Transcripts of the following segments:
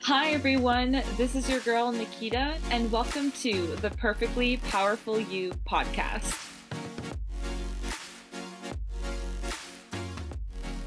Hi everyone, this is your girl Nikita, and welcome to the Perfectly Powerful You podcast.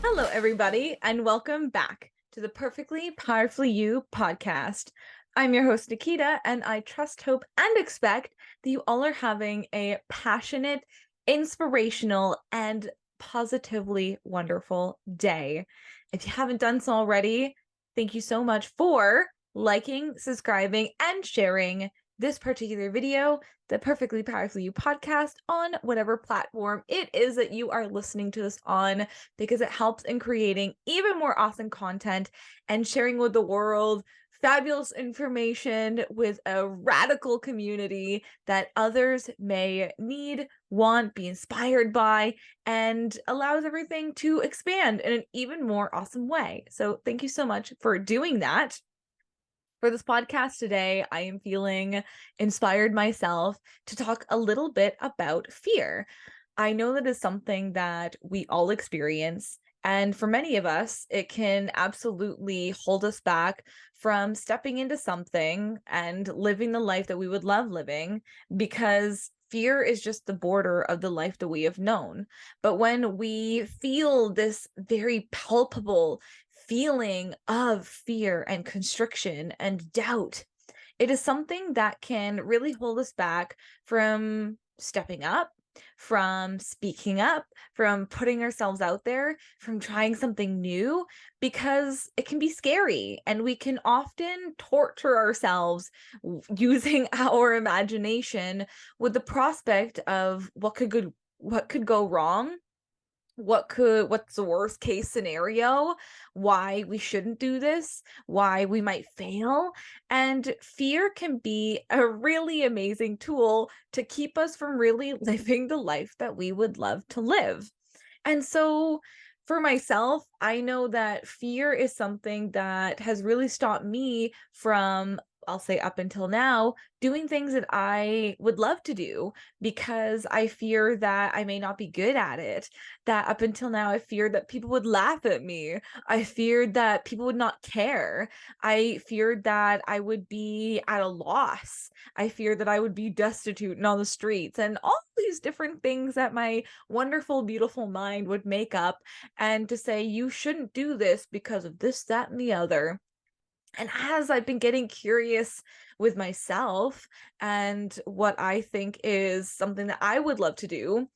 Hello, everybody, and welcome back to the Perfectly Powerful You podcast. I'm your host, Nikita, and I trust, hope, and expect that you all are having a passionate, inspirational, and positively wonderful day. If you haven't done so already, thank you so much for liking, subscribing, and sharing this particular video, the Perfectly Powerful You podcast, on whatever platform it is that you are listening to this on, because it helps in creating even more awesome content and sharing with the world fabulous information with a radical community that others may need, want, be inspired by, and allows everything to expand in an even more awesome way. So thank you so much for doing that. For this podcast today, I am feeling inspired myself to talk a little bit about fear. I know that is something that we all experience. And for many of us, it can absolutely hold us back from stepping into something and living the life that we would love living, because fear is just the border of the life that we have known. But when we feel this very palpable feeling of fear and constriction and doubt, it is something that can really hold us back from stepping up, from speaking up, from putting ourselves out there, from trying something new, because it can be scary and we can often torture ourselves using our imagination with the prospect of what could go wrong, what's the worst case scenario, why we shouldn't do this, why we might fail. And fear can be a really amazing tool to keep us from really living the life that we would love to live. And so for myself, I know that fear is something that has really stopped me from, I'll say up until now, doing things that I would love to do, because I fear that I may not be good at it. That up until now, I feared that people would laugh at me. I feared that people would not care. I feared that I would be at a loss. I feared that I would be destitute and on the streets, and all these different things that my wonderful, beautiful mind would make up, and to say, you shouldn't do this because of this, that, and the other. And as I've been getting curious with myself and what I think is something that I would love to do,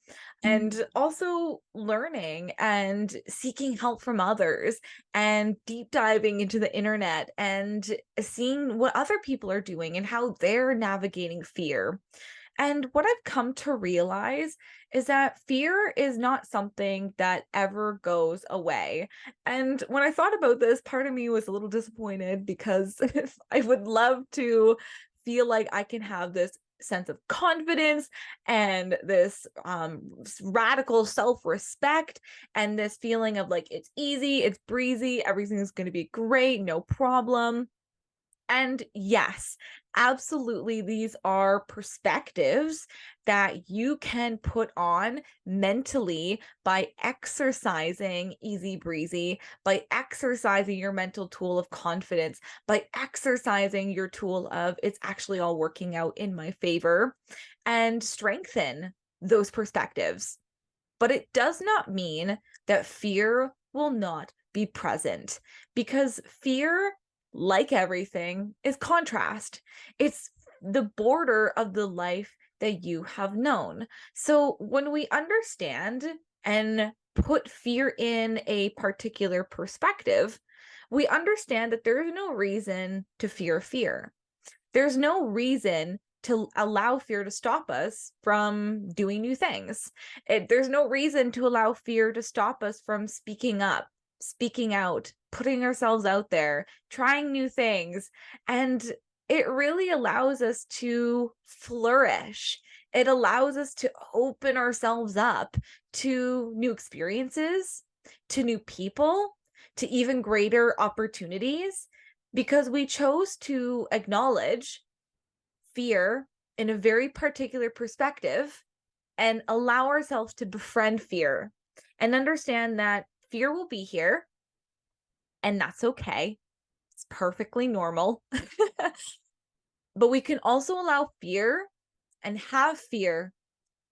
and also learning and seeking help from others and deep diving into the internet and seeing what other people are doing and how they're navigating fear. And what I've come to realize is that fear is not something that ever goes away. And when I thought about this, part of me was a little disappointed, because I would love to feel like I can have this sense of confidence and this radical self-respect and this feeling of like, it's easy, it's breezy, everything's going to be great, no problem. And yes, absolutely, these are perspectives that you can put on mentally by exercising easy breezy, by exercising your mental tool of confidence, by exercising your tool of it's actually all working out in my favor, and strengthen those perspectives. But it does not mean that fear will not be present, because fear, like everything, is contrast. It's the border of the life that you have known. So when we understand and put fear in a particular perspective, we understand that there's no reason to fear fear. There's no reason to allow fear to stop us from doing new things. There's no reason to allow fear to stop us from speaking up, speaking out, putting ourselves out there, trying new things. And it really allows us to flourish. It allows us to open ourselves up to new experiences, to new people, to even greater opportunities, because we chose to acknowledge fear in a very particular perspective and allow ourselves to befriend fear and understand that fear will be here, and that's okay. It's perfectly normal. But we can also allow fear and have fear,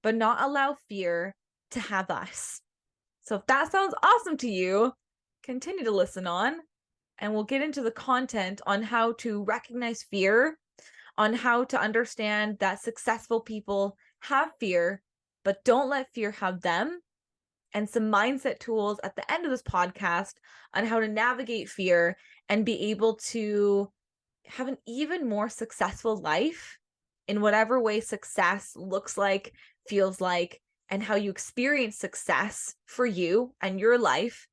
but not allow fear to have us. So if that sounds awesome to you, continue to listen on, and we'll get into the content on how to recognize fear, on how to understand that successful people have fear, but don't let fear have them, and some mindset tools at the end of this podcast on how to navigate fear and be able to have an even more successful life in whatever way success looks like, feels like, and how you experience success for you and your life,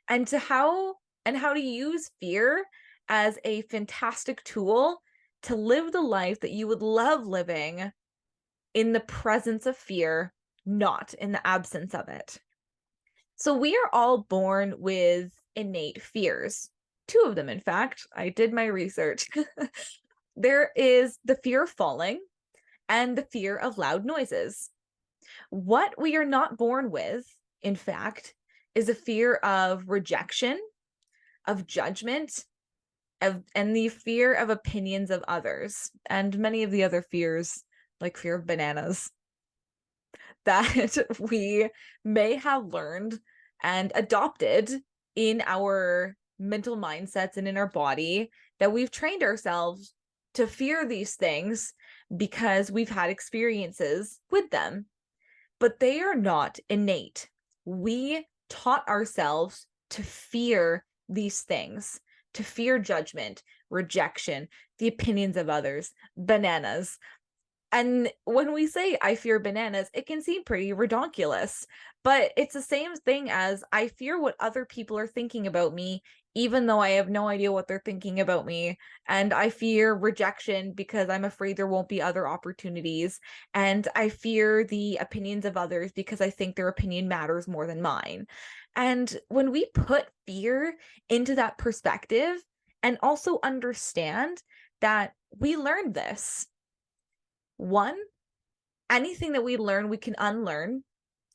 and how to use fear as a fantastic tool to live the life that you would love living in the presence of fear, not in the absence of it. So we are all born with innate fears. Two of them, in fact. I did my research. There is the fear of falling and the fear of loud noises. What we are not born with, in fact, is a fear of rejection, of judgment, and the fear of opinions of others, and many of the other fears, like fear of bananas, that we may have learned and adopted in our mental mindsets and in our body, that we've trained ourselves to fear these things because we've had experiences with them. But they are not innate. We taught ourselves to fear these things, to fear judgment, rejection, the opinions of others, bananas. And when we say I fear bananas, it can seem pretty redonkulous, but it's the same thing as I fear what other people are thinking about me, even though I have no idea what they're thinking about me. And I fear rejection because I'm afraid there won't be other opportunities. And I fear the opinions of others because I think their opinion matters more than mine. And when we put fear into that perspective and also understand that we learned this, one, anything that we learn, we can unlearn.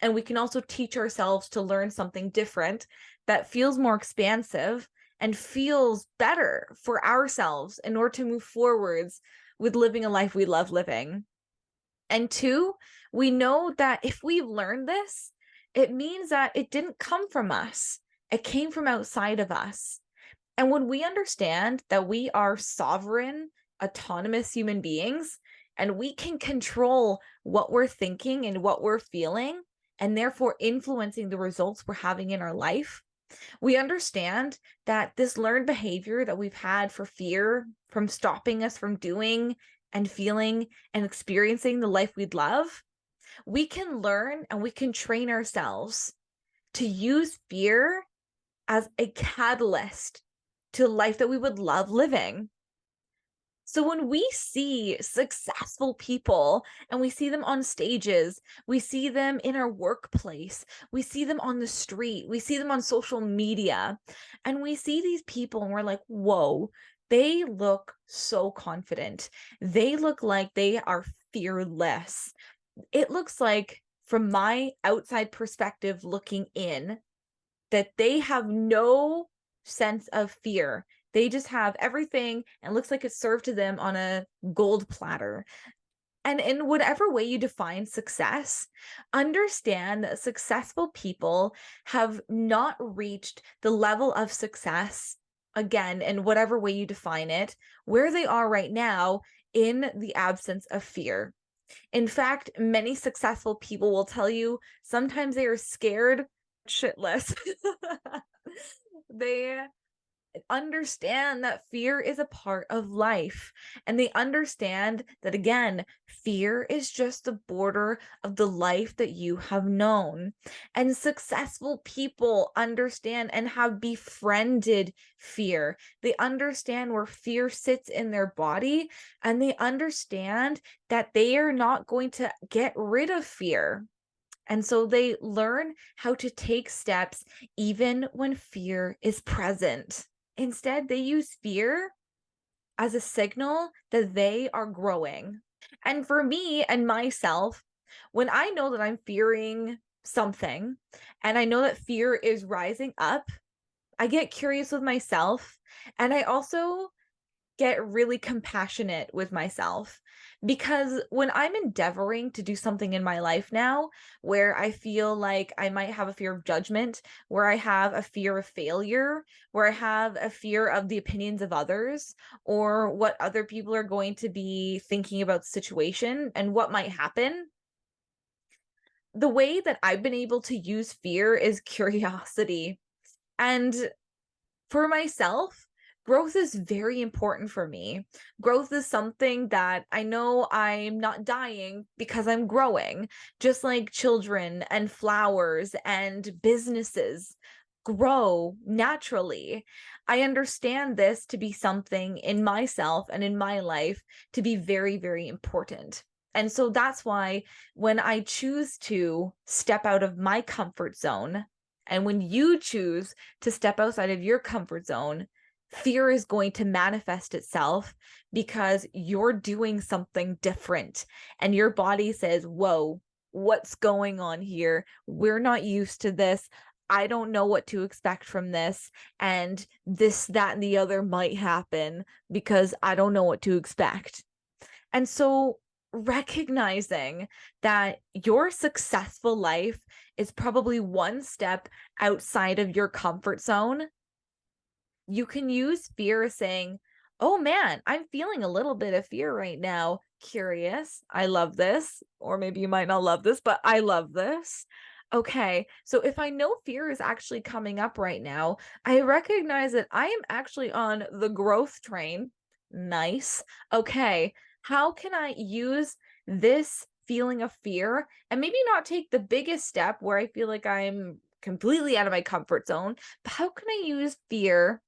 And we can also teach ourselves to learn something different that feels more expansive and feels better for ourselves in order to move forwards with living a life we love living. And two, we know that if we've learned this, it means that it didn't come from us. It came from outside of us. And when we understand that we are sovereign, autonomous human beings, and we can control what we're thinking and what we're feeling, and therefore influencing the results we're having in our life, we understand that this learned behavior that we've had for fear from stopping us from doing and feeling and experiencing the life we'd love, we can learn and we can train ourselves to use fear as a catalyst to a life that we would love living. So when we see successful people and we see them on stages, we see them in our workplace, we see them on the street, we see them on social media, and we see these people and we're like, whoa, they look so confident. They look like they are fearless. It looks like, from my outside perspective looking in, that they have no sense of fear. They just have everything and looks like it's served to them on a gold platter. And in whatever way you define success, understand that successful people have not reached the level of success, again, in whatever way you define it, where they are right now in the absence of fear. In fact, many successful people will tell you sometimes they are scared shitless. They understand that fear is a part of life, and they understand that, again, fear is just the border of the life that you have known. And successful people understand and have befriended fear. They understand where fear sits in their body, and they understand that they are not going to get rid of fear. And so they learn how to take steps even when fear is present. Instead, they use fear as a signal that they are growing. And for me and myself, when I know that I'm fearing something and I know that fear is rising up, I get curious with myself, and I also get really compassionate with myself because when I'm endeavoring to do something in my life now where I feel like I might have a fear of judgment, where I have a fear of failure, where I have a fear of the opinions of others or what other people are going to be thinking about the situation and what might happen, the way that I've been able to use fear is curiosity. And for myself, growth is very important for me. Growth is something that I know I'm not dying because I'm growing, just like children and flowers and businesses grow naturally. I understand this to be something in myself and in my life to be very, very important. And so that's why when I choose to step out of my comfort zone, and when you choose to step outside of your comfort zone, fear is going to manifest itself because you're doing something different. And your body says, whoa, what's going on here? We're not used to this. I don't know what to expect from this. And this, that, and the other might happen because I don't know what to expect. And so recognizing that your successful life is probably one step outside of your comfort zone, you can use fear as saying, oh man, I'm feeling a little bit of fear right now. Curious. I love this. Or maybe you might not love this, but I love this. Okay, so if I know fear is actually coming up right now, I recognize that I am actually on the growth train. Nice. Okay, how can I use this feeling of fear and maybe not take the biggest step where I feel like I'm completely out of my comfort zone, but how can I use fear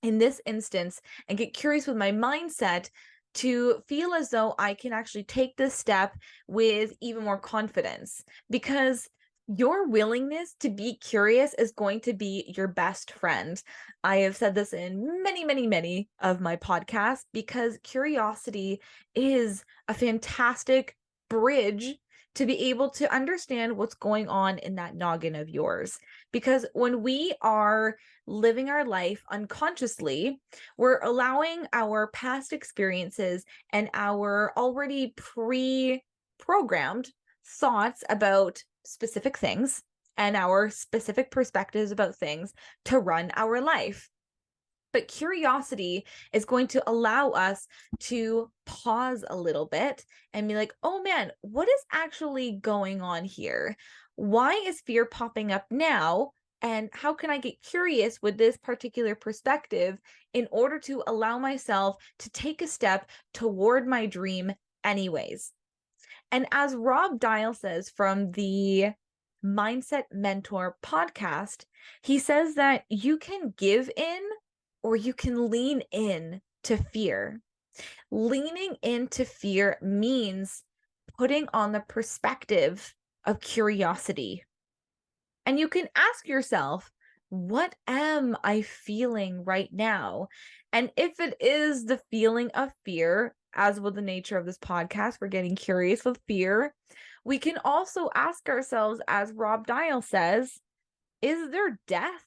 in this instance and get curious with my mindset to feel as though I can actually take this step with even more confidence? Because your willingness to be curious is going to be your best friend. I have said this in many, many, many of my podcasts because curiosity is a fantastic bridge to be able to understand what's going on in that noggin of yours. Because when we are living our life unconsciously, we're allowing our past experiences and our already pre-programmed thoughts about specific things and our specific perspectives about things to run our life. But curiosity is going to allow us to pause a little bit and be like, oh man, what is actually going on here? Why is fear popping up now? And how can I get curious with this particular perspective in order to allow myself to take a step toward my dream, anyways? And as Rob Dial says from the Mindset Mentor podcast, he says that you can give in or you can lean in to fear. Leaning into fear means putting on the perspective of curiosity. And you can ask yourself, what am I feeling right now? And if it is the feeling of fear, as with the nature of this podcast, we're getting curious with fear. We can also ask ourselves, as Rob Dial says, is there death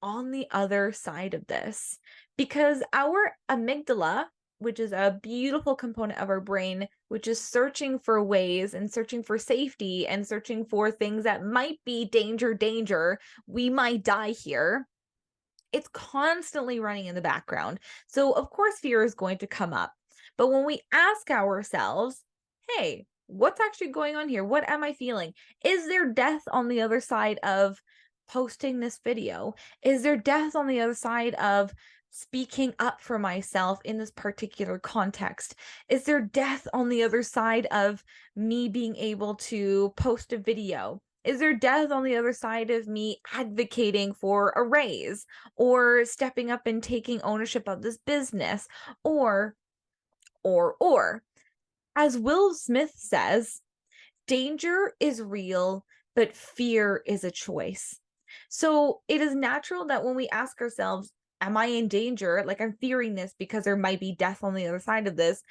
on the other side of this? Because our amygdala, which is a beautiful component of our brain, which is searching for ways and searching for safety and searching for things that might be danger, danger, we might die here. It's constantly running in the background. So, of course, fear is going to come up. But when we ask ourselves, hey, what's actually going on here? What am I feeling? Is there death on the other side of posting this video? Is there death on the other side of speaking up for myself in this particular context? Is there death on the other side of me being able to post a video? Is there death on the other side of me advocating for a raise or stepping up and taking ownership of this business? Or, as Will Smith says, danger is real, but fear is a choice. So it is natural that when we ask ourselves, am I in danger? Like, I'm fearing this because there might be death on the other side of this.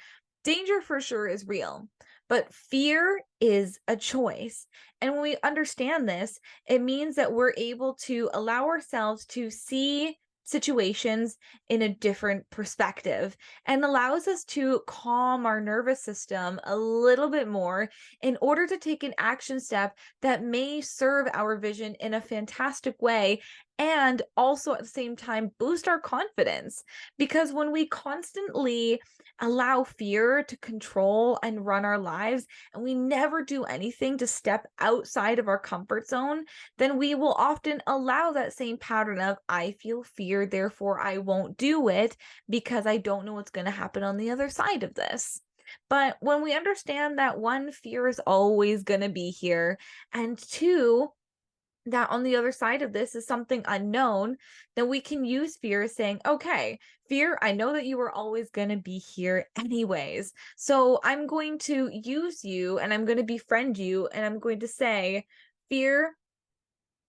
Danger for sure is real. But fear is a choice. And when we understand this, it means that we're able to allow ourselves to see situations in a different perspective and allows us to calm our nervous system a little bit more in order to take an action step that may serve our vision in a fantastic way and also at the same time boost our confidence. Because when we constantly allow fear to control and run our lives, and we never do anything to step outside of our comfort zone, then we will often allow that same pattern of, I feel fear, therefore I won't do it because I don't know what's going to happen on the other side of this. But when we understand that one, fear is always going to be here, and two, that on the other side of this is something unknown, then we can use fear saying, okay, fear, I know that you are always going to be here anyways. So I'm going to use you and I'm going to befriend you. And I'm going to say, fear,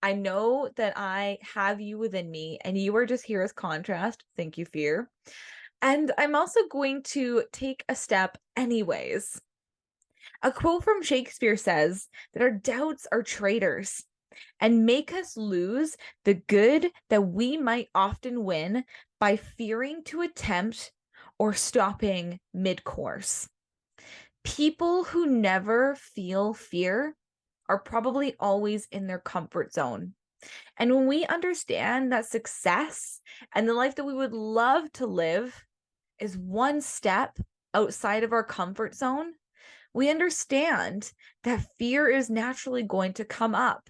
I know that I have you within me and you are just here as contrast. Thank you, fear. And I'm also going to take a step anyways. A quote from Shakespeare says that our doubts are traitors and make us lose the good that we might often win by fearing to attempt or stopping mid-course. People who never feel fear are probably always in their comfort zone. And when we understand that success and the life that we would love to live is one step outside of our comfort zone, we understand that fear is naturally going to come up.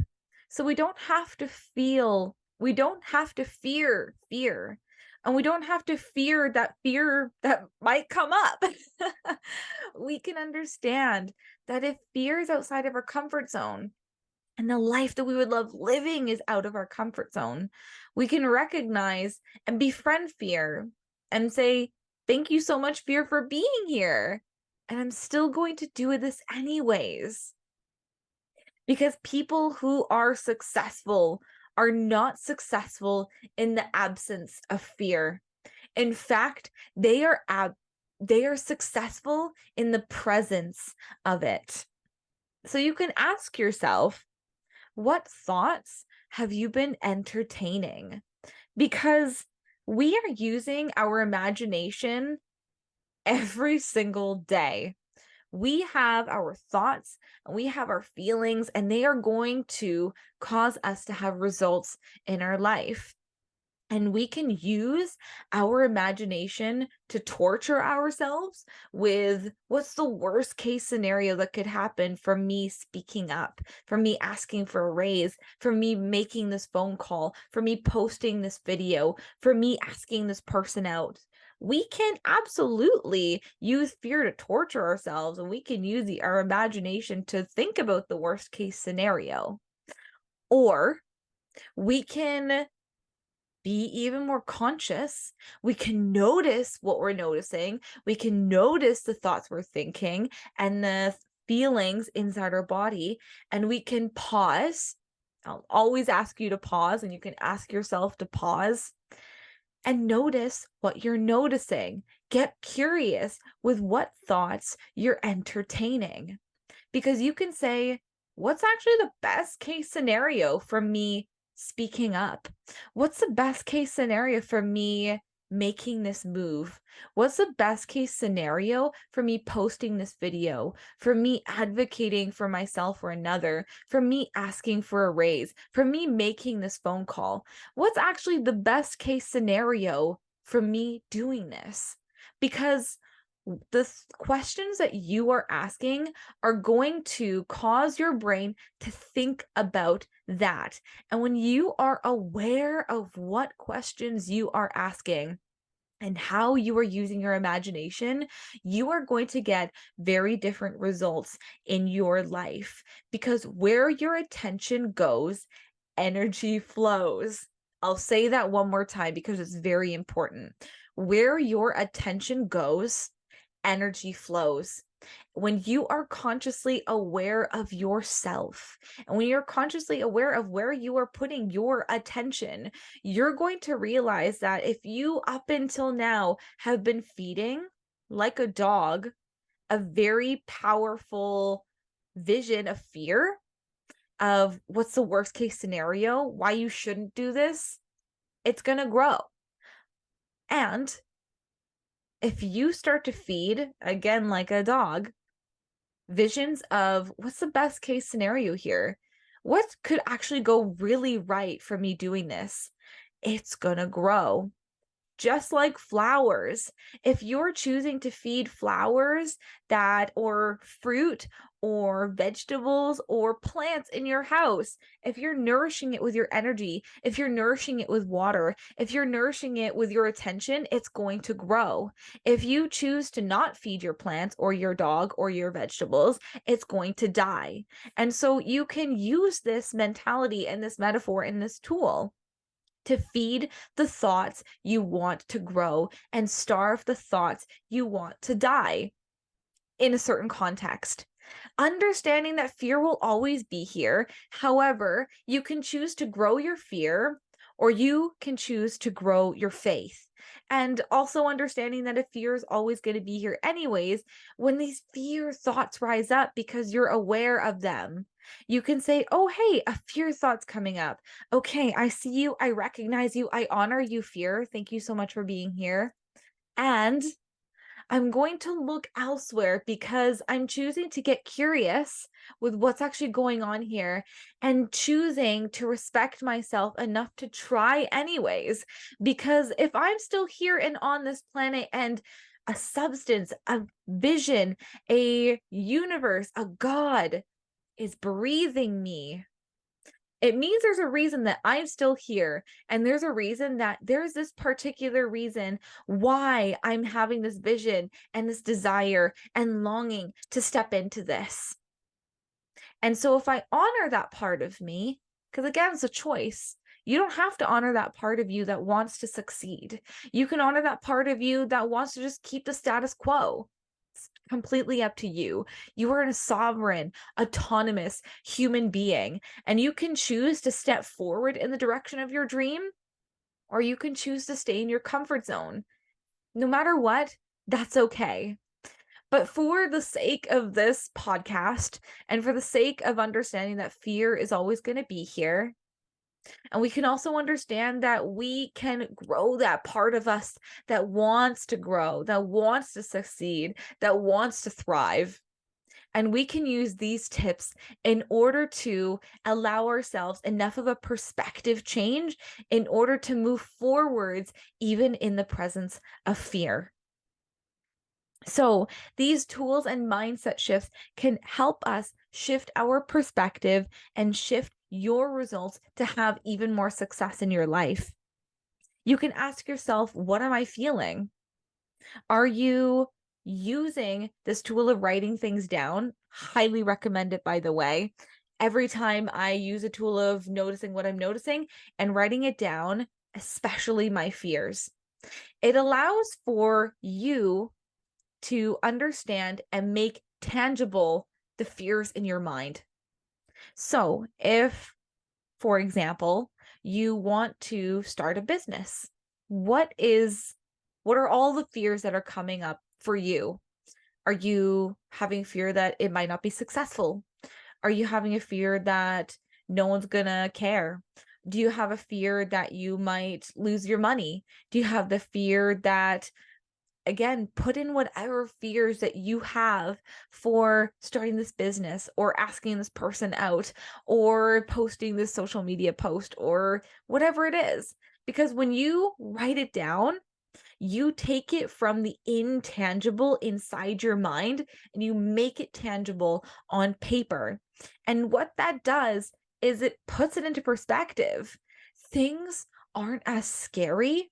So we don't have to fear fear. And we don't have to fear that might come up. We can understand that if fear is outside of our comfort zone and the life that we would love living is out of our comfort zone, we can recognize and befriend fear and say, thank you so much, fear, for being here. And I'm still going to do this anyways. Because people who are successful are not successful in the absence of fear. In fact, they are successful in the presence of it. So you can ask yourself, what thoughts have you been entertaining? Because we are using our imagination every single day. We have our thoughts and we have our feelings, and they are going to cause us to have results in our life. And we can use our imagination to torture ourselves with what's the worst case scenario that could happen from me speaking up, from me asking for a raise, from me making this phone call, from me posting this video, from me asking this person out. We can absolutely use fear to torture ourselves, and we can use our imagination to think about the worst case scenario. Or we can be even more conscious. We can notice what we're noticing. We can notice the thoughts we're thinking and the feelings inside our body. And we can pause. I'll always ask you to pause, and you can ask yourself to pause and notice what you're noticing. Get curious with what thoughts you're entertaining. Because you can say, what's actually the best case scenario for me speaking up? What's the best case scenario for me making this move? What's the best case scenario for me posting this video, for me advocating for myself or another, for me asking for a raise, for me making this phone call? What's actually the best case scenario for me doing this? Because the questions that you are asking are going to cause your brain to think about that. And when you are aware of what questions you are asking and how you are using your imagination, you are going to get very different results in your life. Because where your attention goes, energy flows. I'll say that one more time because it's very important. Where your attention goes, energy flows. When you are consciously aware of yourself and when you're consciously aware of where you are putting your attention, you're going to realize that if you up until now have been feeding like a dog a very powerful vision of fear of what's the worst case scenario, why you shouldn't do this, it's going to grow. And if you start to feed, again, like a dog, visions of what's the best case scenario here? What could actually go really right for me doing this? It's going to grow. Just like flowers, if you're choosing to feed flowers or fruit or vegetables or plants in your house, if you're nourishing it with your energy, if you're nourishing it with water, if you're nourishing it with your attention, it's going to grow. If you choose to not feed your plants or your dog or your vegetables, it's going to die. And so you can use this mentality and this metaphor and this tool to feed the thoughts you want to grow and starve the thoughts you want to die in a certain context. Understanding that fear will always be here. However, you can choose to grow your fear or you can choose to grow your faith. And also understanding that if fear is always going to be here anyways, when these fear thoughts rise up because you're aware of them, you can say, oh, hey, a fear thought's coming up. Okay, I see you. I recognize you. I honor you, fear. Thank you so much for being here. And I'm going to look elsewhere because I'm choosing to get curious with what's actually going on here and choosing to respect myself enough to try anyways. Because if I'm still here and on this planet and a substance, a vision, a universe, a God is breathing me, it means there's a reason that I'm still here. And there's a reason that there's this particular reason why I'm having this vision and this desire and longing to step into this. And so if I honor that part of me, because again, it's a choice. You don't have to honor that part of you that wants to succeed. You can honor that part of you that wants to just keep the status quo. It's completely up to you. You are a sovereign, autonomous human being, and you can choose to step forward in the direction of your dream, or you can choose to stay in your comfort zone. No matter what, that's okay. But for the sake of this podcast and for the sake of understanding that fear is always going to be here, and we can also understand that we can grow that part of us that wants to grow, that wants to succeed, that wants to thrive. And we can use these tips in order to allow ourselves enough of a perspective change in order to move forwards, even in the presence of fear. So these tools and mindset shifts can help us shift our perspective and shift your results to have even more success in your life. You can ask yourself, what am I feeling? Are you using this tool of writing things down? Highly recommend it, by the way. Every time I use a tool of noticing what I'm noticing and writing it down, especially my fears, it allows for you to understand and make tangible the fears in your mind. So if, for example, you want to start a business, what are all the fears that are coming up for you? Are you having fear that it might not be successful? Are you having a fear that no one's gonna care? Do you have a fear that you might lose your money? Do you have the fear that, again, put in whatever fears that you have for starting this business or asking this person out or posting this social media post or whatever it is. Because when you write it down, you take it from the intangible inside your mind and you make it tangible on paper. And what that does is it puts it into perspective. Things aren't as scary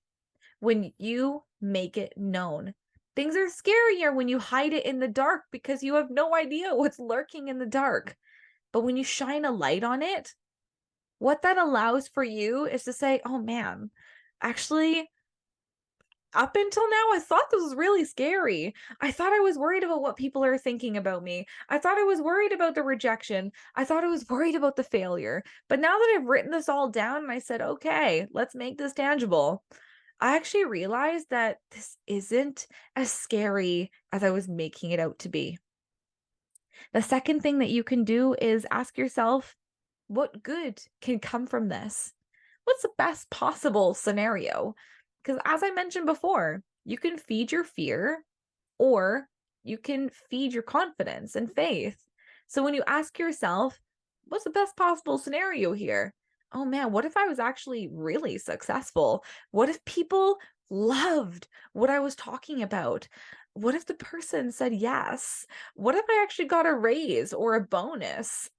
when you make it known. Things are scarier when you hide it in the dark because you have no idea what's lurking in the dark. But when you shine a light on it, what that allows for you is to say, oh man, actually, up until now, I thought this was really scary. I thought I was worried about what people are thinking about me. I thought I was worried about the rejection. I thought I was worried about the failure. But now that I've written this all down and I said, okay, let's make this tangible, I actually realized that this isn't as scary as I was making it out to be. The second thing that you can do is ask yourself, what good can come from this? What's the best possible scenario? Because as I mentioned before, you can feed your fear or you can feed your confidence and faith. So when you ask yourself, what's the best possible scenario here? Oh man, what if I was actually really successful? What if people loved what I was talking about? What if the person said yes? What if I actually got a raise or a bonus?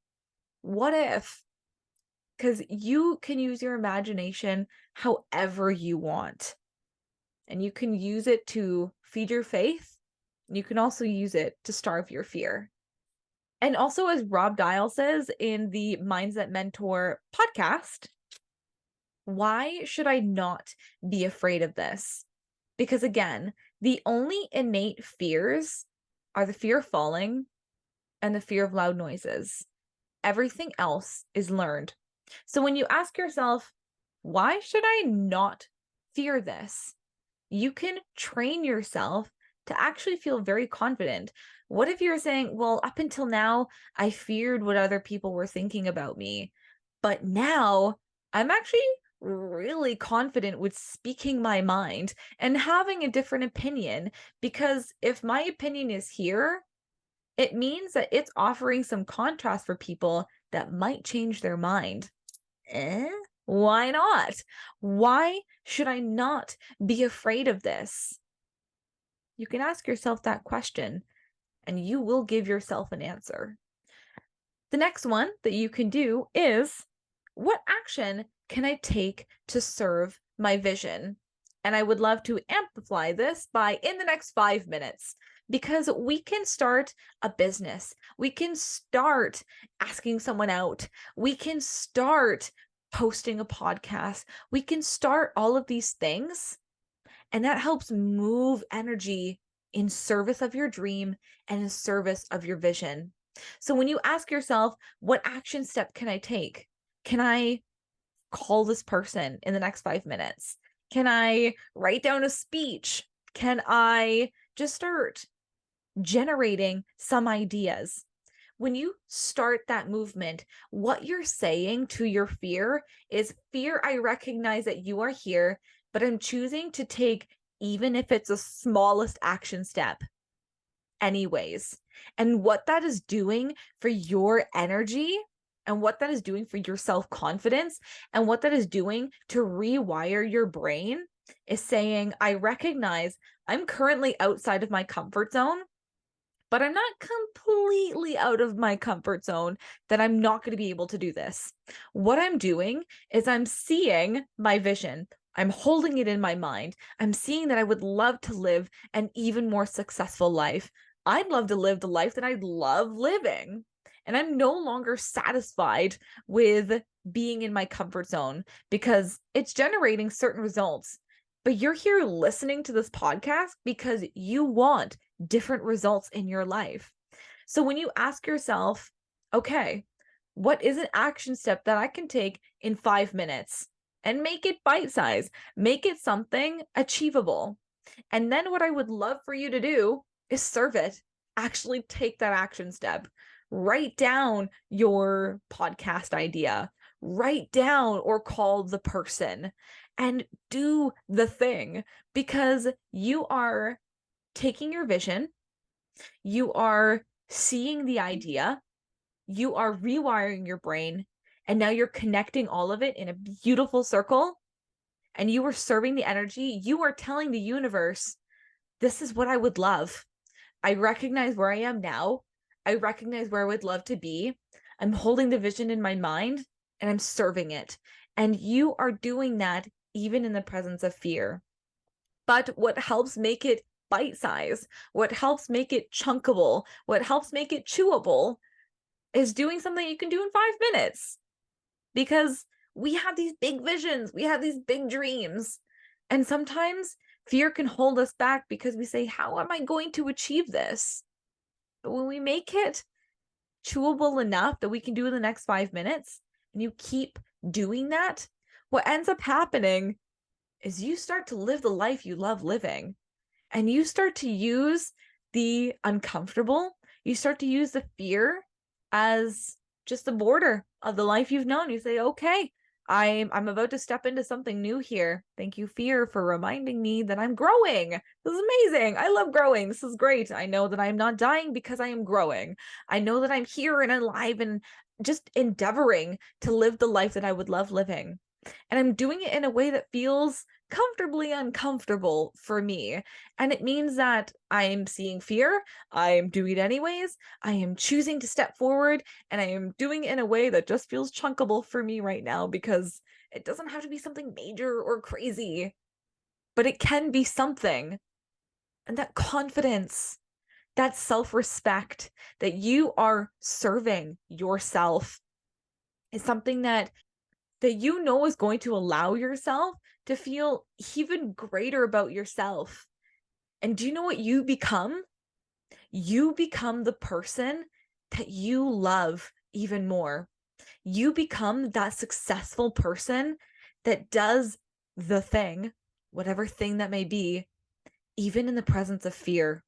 What if? Because you can use your imagination however you want. And you can use it to feed your faith. You can also use it to starve your fear. And also, as Rob Dial says in the Minds That Mentor podcast, why should I not be afraid of this? Because again, the only innate fears are the fear of falling and the fear of loud noises. Everything else is learned. So when you ask yourself, why should I not fear this? You can train yourself to actually feel very confident. What if you're saying, well, up until now, I feared what other people were thinking about me, but now I'm actually really confident with speaking my mind and having a different opinion? Because if my opinion is here, it means that it's offering some contrast for people that might change their mind. Eh? Why not? Why should I not be afraid of this? You can ask yourself that question and you will give yourself an answer. The next one that you can do is, what action can I take to serve my vision? And I would love to amplify this by in the next 5 minutes, because we can start a business. We can start asking someone out. We can start posting a podcast. We can start all of these things. And that helps move energy in service of your dream and in service of your vision. So when you ask yourself, what action step can I take? Can I call this person in the next 5 minutes? Can I write down a speech? Can I just start generating some ideas? When you start that movement, what you're saying to your fear is, fear, I recognize that you are here, but I'm choosing to take, even if it's the smallest action step, anyways. And what that is doing for your energy and what that is doing for your self-confidence and what that is doing to rewire your brain is saying, I recognize I'm currently outside of my comfort zone, but I'm not completely out of my comfort zone that I'm not going to be able to do this. What I'm doing is I'm seeing my vision. I'm holding it in my mind. I'm seeing that I would love to live an even more successful life. I'd love to live the life that I love living. And I'm no longer satisfied with being in my comfort zone because it's generating certain results. But you're here listening to this podcast because you want different results in your life. So when you ask yourself, okay, what is an action step that I can take in 5 minutes, and make it bite size, make it something achievable. And then what I would love for you to do is serve it. Actually take that action step. Write down your podcast idea. Write down or call the person and do the thing, because you are taking your vision, you are seeing the idea, you are rewiring your brain, and now you're connecting all of it in a beautiful circle, and you are serving the energy. You are telling the universe, this is what I would love. I recognize where I am now. I recognize where I would love to be. I'm holding the vision in my mind and I'm serving it. And you are doing that even in the presence of fear. But what helps make it bite size, what helps make it chunkable, what helps make it chewable is doing something you can do in 5 minutes. Because we have these big visions, we have these big dreams. And sometimes fear can hold us back because we say, how am I going to achieve this? But when we make it chewable enough that we can do in the next 5 minutes, and you keep doing that, what ends up happening is you start to live the life you love living. And you start to use the uncomfortable, you start to use the fear as just the border of the life you've known. You say, okay, I'm about to step into something new here. Thank you, fear, for reminding me that I'm growing. This is amazing. I love growing. This is great. I know that I'm not dying because I am growing. I know that I'm here and alive and just endeavoring to live the life that I would love living. And I'm doing it in a way that feels comfortably uncomfortable for me. And it means that I'm seeing fear, I'm doing it anyways, I am choosing to step forward, and I am doing it in a way that just feels chunkable for me right now, because it doesn't have to be something major or crazy, but it can be something. And that confidence, that self-respect that you are serving yourself is something that you know is going to allow yourself to feel even greater about yourself. And do you know what you become? You become the person that you love even more. You become that successful person that does the thing, whatever thing that may be, even in the presence of fear.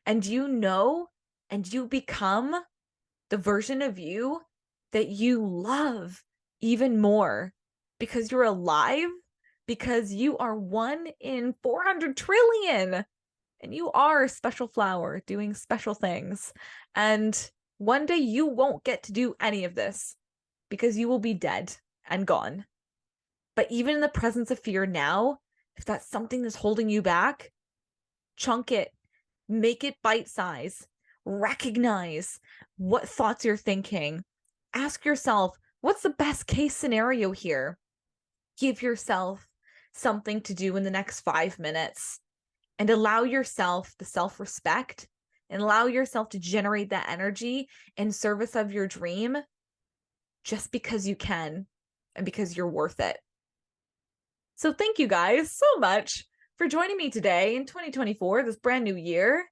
And you know, and you become the version of you that you love even more, because you're alive, because you are 1 in 400 trillion, and you are a special flower doing special things. And one day you won't get to do any of this because you will be dead and gone. But even in the presence of fear now, if that's something that's holding you back, chunk it, make it bite size, recognize what thoughts you're thinking. Ask yourself, what's the best case scenario here? Give yourself something to do in the next 5 minutes and allow yourself the self-respect and allow yourself to generate that energy in service of your dream, just because you can and because you're worth it. So thank you guys so much for joining me today in 2024, this brand new year,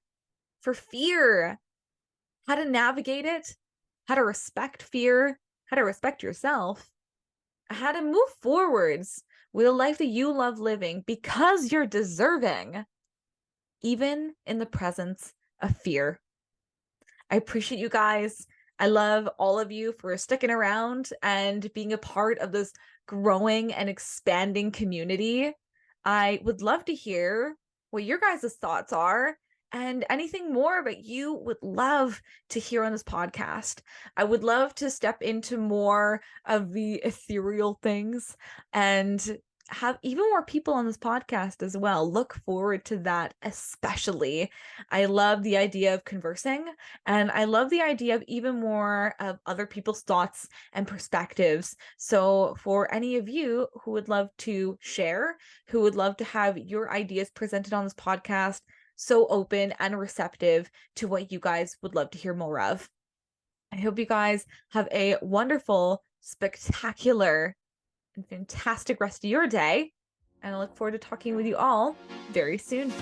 for fear, how to navigate it, how to respect fear, how to respect yourself, how to move forwards with a life that you love living because you're deserving, even in the presence of fear. I appreciate you guys. I love all of you for sticking around and being a part of this growing and expanding community. I would love to hear what your guys' thoughts are, and anything more that you would love to hear on this podcast. I would love to step into more of the ethereal things and have even more people on this podcast as well. Look forward to that, especially. I love the idea of conversing, and I love the idea of even more of other people's thoughts and perspectives. So for any of you who would love to share, who would love to have your ideas presented on this podcast, so open and receptive to what you guys would love to hear more of. I hope you guys have a wonderful, spectacular, and fantastic rest of your day, and I look forward to talking with you all very soon.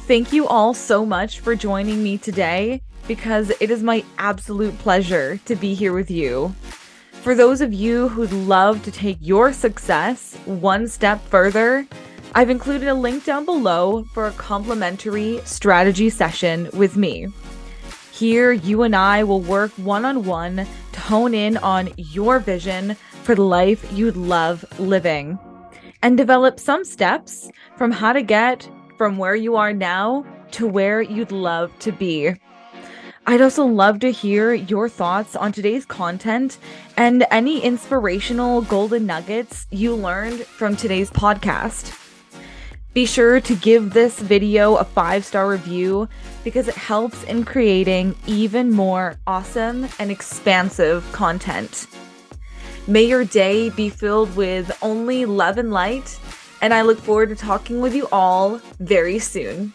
Thank you all so much for joining me today, because it is my absolute pleasure to be here with you. For those of you who'd love to take your success one step further, I've included a link down below for a complimentary strategy session with me. Here, you and I will work one-on-one to hone in on your vision for the life you'd love living, and develop some steps from how to get from where you are now to where you'd love to be. I'd also love to hear your thoughts on today's content and any inspirational golden nuggets you learned from today's podcast. Be sure to give this video a 5-star review, because it helps in creating even more awesome and expansive content. May your day be filled with only love and light, and I look forward to talking with you all very soon.